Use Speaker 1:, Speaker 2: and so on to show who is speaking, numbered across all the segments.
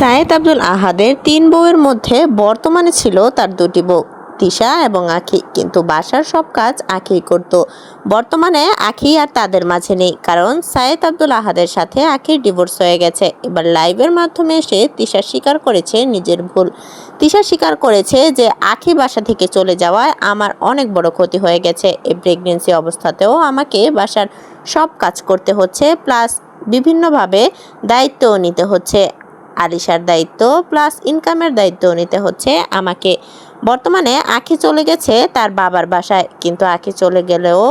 Speaker 1: সায়েদ আব্দুল আহাদের ৩ বউয়ের মধ্যে বর্তমানে ছিল তার ২টি বউ, তিশা এবং আঁখি। কিন্তু বাসার সব কাজ আঁখিই করত। বর্তমানে আঁখি আর তাদের মাঝে নেই, কারণ সায়েদ আব্দুল আহাদের সাথে আঁখির ডিভোর্স হয়ে গেছে। এবার লাইভের মাধ্যমে এসে তিশা স্বীকার করেছে নিজের ভুল। তিশা স্বীকার করেছে যে আঁখি বাসা থেকে চলে যাওয়ায় আমার অনেক বড় ক্ষতি হয়ে গেছে। এই প্রেগনেন্সি অবস্থাতেও আমাকে বাসার সব কাজ করতে হচ্ছে, প্লাস বিভিন্নভাবে দায়িত্বও নিতে হচ্ছে। আলিশার দায়িত্ব প্লাস ইনকামের দায়িত্বও নিতে হচ্ছে আমাকে। বর্তমানে আঁখি চলে গেছে তার বাবার বাসায়, কিন্তু আঁখি চলে গেলেও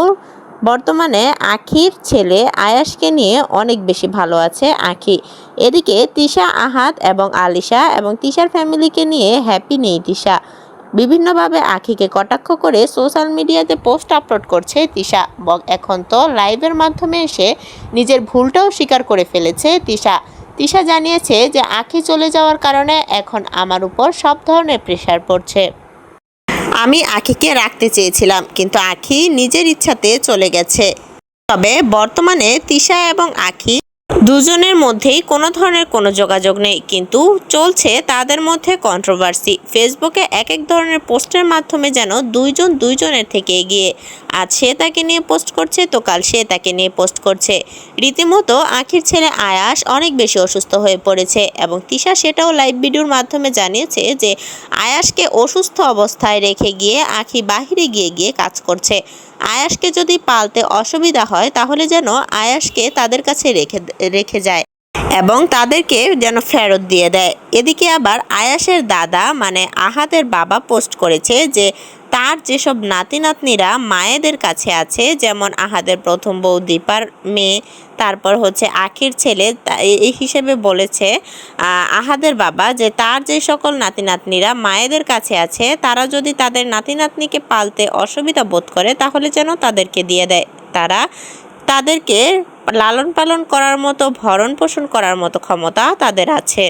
Speaker 1: বর্তমানে আঁখির ছেলে আয়াসকে নিয়ে অনেক বেশি ভালো আছে আঁখি। এদিকে তিশা, আহাদ এবং আলিশা এবং তিশার ফ্যামিলিকে নিয়ে হ্যাপি নেই তিশা। বিভিন্নভাবে আঁখিকে কটাক্ষ করে সোশ্যাল মিডিয়াতে পোস্ট আপলোড করছে তিশা। এখন তো লাইভের মাধ্যমে এসে নিজের ভুলটাও স্বীকার করে ফেলেছে তিশা। তিশা জানিয়েছে যে আঁখি চলে যাওয়ার কারণে এখন আমার উপর সব ধরনের প্রেশার পড়ছে। আমি আঁখিকে রাখতে চেয়েছিলাম, কিন্তু আঁখি নিজের ইচ্ছাতে চলে গেছে। তবে বর্তমানে তিশা এবং আঁখি দুজনের মধ্যেই কোনো ধরনের কোনো যোগাযোগ নেই, কিন্তু চলছে তাদের মধ্যে কন্ট্রোভার্সি। ফেসবুকে এক এক ধরনের পোস্টের মাধ্যমে যেন দুইজন দুইজনের থেকে এগিয়ে। আজ সে তাকে নিয়ে পোস্ট করছে, তো কাল সে তাকে নিয়ে পোস্ট করছে। রীতিমতো আঁখির ছেলে আয়াস অনেক বেশি অসুস্থ হয়ে পড়েছে এবং তিশা সেটাও লাইভ ভিডিওর মাধ্যমে জানিয়েছে যে আয়াসকে অসুস্থ অবস্থায় রেখে গিয়ে আঁখি বাহিরে গিয়ে গিয়ে কাজ করছে। আয়াসকে যদি পালতে অসুবিধা হয় তাহলে যেন আয়াসকে তাদের কাছে রেখে যায় এবং তাদেরকে যেন ফেরত দিয়ে দেয়। এদিকে আবার আয়াসের দাদা মানে আহাদের বাবা পোস্ট করেছে যে তার যেসব নাতি নাতনিরা মায়েদের কাছে আছে, যেমন আহাদের প্রথম বউ দীপার মেয়ে, তারপর হচ্ছে আখির ছেলে, এই হিসেবে বলেছে আহাদের বাবা যে তার যে সকল নাতি নাতনিরা মায়েদের কাছে আছে, তারা যদি তাদের নাতি নাতনিকে পালতে অসুবিধা বোধ করে তাহলে যেন তাদেরকে দিয়ে দেয়। তাদেরকে লালন পালন করার মতো, ভরণ পোষণ করার মতো ক্ষমতা তাদের আছে।